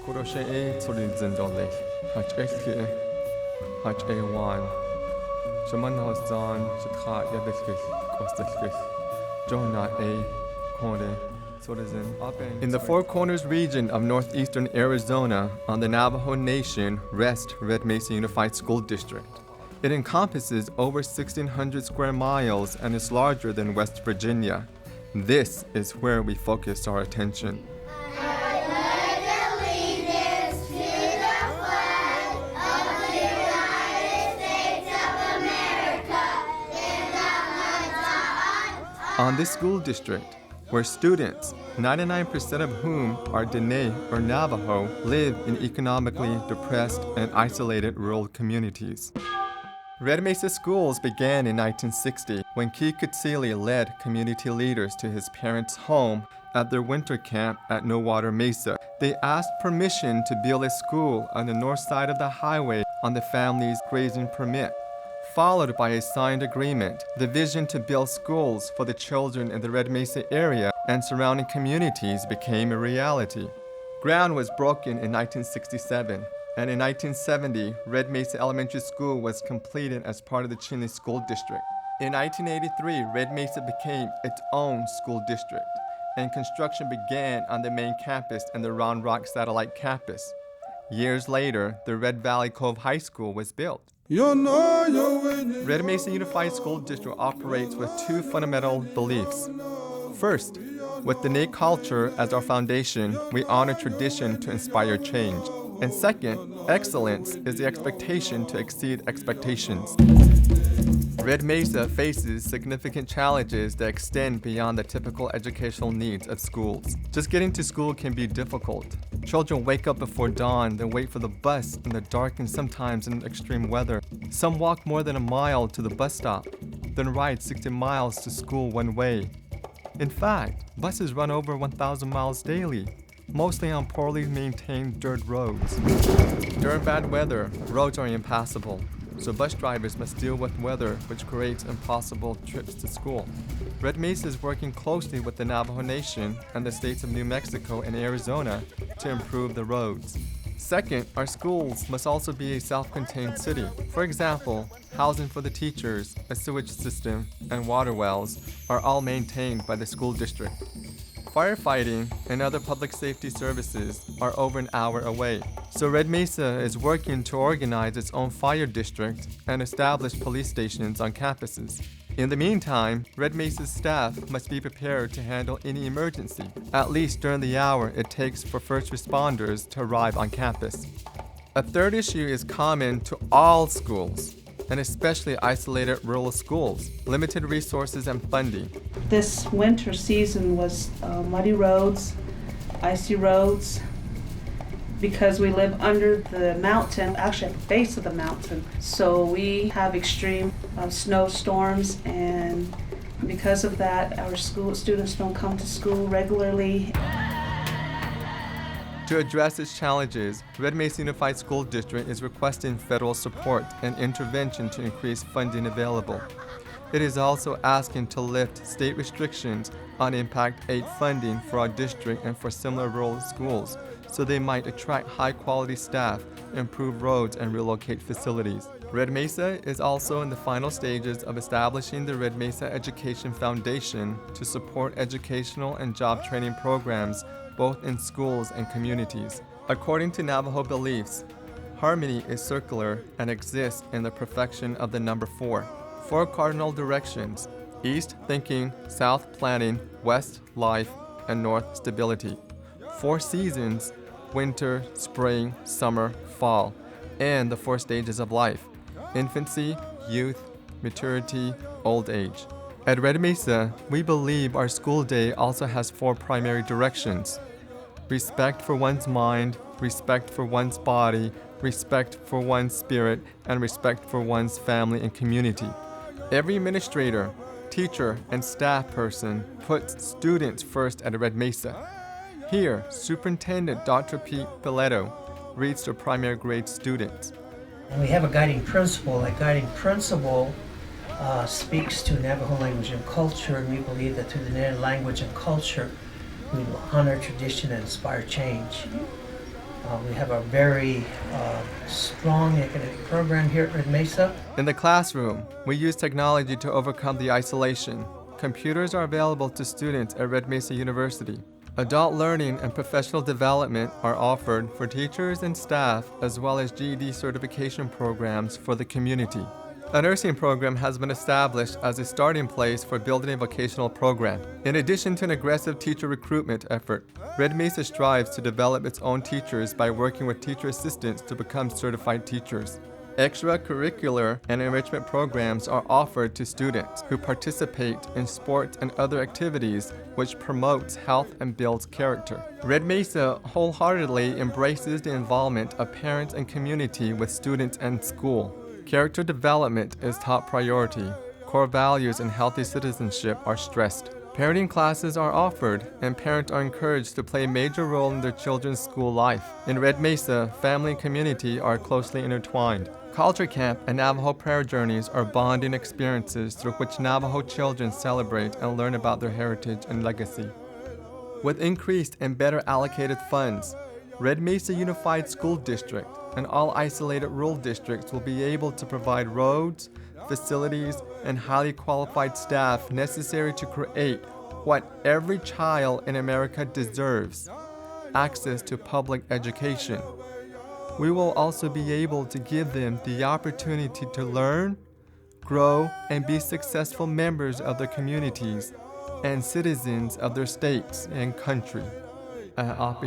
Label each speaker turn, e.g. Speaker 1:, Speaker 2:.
Speaker 1: Kuroshee Tsolizendole, H-H-K, H-A-1, Shaman Hosan, Shikha Yadikis, Kostakis, Jonah A. Kone, Tsolizin. In the Four Corners region of northeastern Arizona, on the Navajo Nation, rests Red Mesa Unified School District. It encompasses over 1,600 square miles and is larger than West Virginia. This is where we focus our attention. On this school district, where students, 99% of whom are Dene or Navajo, live in economically depressed and isolated rural communities. Red Mesa Schools began in 1960 when Keith Kutsili led community leaders to his parents' home at their winter camp at No Water Mesa. They asked permission to build a school on the north side of the highway on the family's grazing permit. Followed by a signed agreement, the vision to build schools for the children in the Red Mesa area and surrounding communities became a reality. Ground was broken in 1967, and in 1970, Red Mesa Elementary School was completed as part of the Chinle School District. In 1983, Red Mesa became its own school district, and construction began on the main campus and the Round Rock Satellite Campus. Years later, the Red Valley Cove High School was built. Red Mesa Unified School District operates with two fundamental beliefs. First, with Dene culture as our foundation, we honor tradition to inspire change. And second, excellence is the expectation to exceed expectations. Red Mesa faces significant challenges that extend beyond the typical educational needs of schools. Just getting to school can be difficult. Children wake up before dawn, then wait for the bus in the dark and sometimes in extreme weather. Some walk more than a mile to the bus stop, then ride 60 miles to school one way. In fact, buses run over 1,000 miles daily, mostly on poorly maintained dirt roads. During bad weather, roads are impassable, so bus drivers must deal with weather, which creates impossible trips to school. Red Mesa is working closely with the Navajo Nation and the states of New Mexico and Arizona to improve the roads. Second, our schools must also be a self-contained city. For example, housing for the teachers, a sewage system, and water wells are all maintained by the school district. Firefighting and other public safety services are over an hour away. So Red Mesa is working to organize its own fire district and establish police stations on campuses. In the meantime, Red Mesa's staff must be prepared to handle any emergency, at least during the hour it takes for first responders to arrive on campus. A third issue is common to all schools, and especially isolated rural schools, limited resources and funding.
Speaker 2: This winter season was muddy roads, icy roads, because we live under the mountain, actually at the base of the mountain. So we have extreme snowstorms, and because of that, our school students don't come to school regularly.
Speaker 1: To address its challenges, Red Mesa Unified School District is requesting federal support and intervention to increase funding available. It is also asking to lift state restrictions on Impact 8 funding for our district and for similar rural schools, so they might attract high-quality staff, improve roads, and relocate facilities. Red Mesa is also in the final stages of establishing the Red Mesa Education Foundation to support educational and job training programs both in schools and communities. According to Navajo beliefs, harmony is circular and exists in the perfection of the number 4. 4 cardinal directions: east thinking, south planning, west life, and north stability. 4 seasons: winter, spring, summer, fall, and the 4 stages of life: infancy, youth, maturity, old age. At Red Mesa, we believe our school day also has 4 primary directions: respect for one's mind, respect for one's body, respect for one's spirit, and respect for one's family and community. Every administrator, teacher, and staff person puts students first at Red Mesa. Here, Superintendent Dr. Pete Piletto reads to primary grade students.
Speaker 3: We have a guiding principle. That guiding principle speaks to Navajo language and culture, and we believe that through the native language and culture, we will honor tradition and inspire change. We have a very strong academic program here at Red Mesa.
Speaker 1: In the classroom, we use technology to overcome the isolation. Computers are available to students at Red Mesa University. Adult learning and professional development are offered for teachers and staff, as well as GED certification programs for the community. A nursing program has been established as a starting place for building a vocational program. In addition to an aggressive teacher recruitment effort, Red Mesa strives to develop its own teachers by working with teacher assistants to become certified teachers. Extracurricular and enrichment programs are offered to students who participate in sports and other activities which promotes health and builds character. Red Mesa wholeheartedly embraces the involvement of parents and community with students and school. Character development is top priority. Core values and healthy citizenship are stressed. Parenting classes are offered, and parents are encouraged to play a major role in their children's school life. In Red Mesa, family and community are closely intertwined. Culture Camp and Navajo Prayer Journeys are bonding experiences through which Navajo children celebrate and learn about their heritage and legacy. With increased and better allocated funds, Red Mesa Unified School District and all isolated rural districts will be able to provide roads, facilities, and highly qualified staff necessary to create what every child in America deserves: access to public education. We will also be able to give them the opportunity to learn, grow, and be successful members of their communities and citizens of their states and country.
Speaker 4: Yo,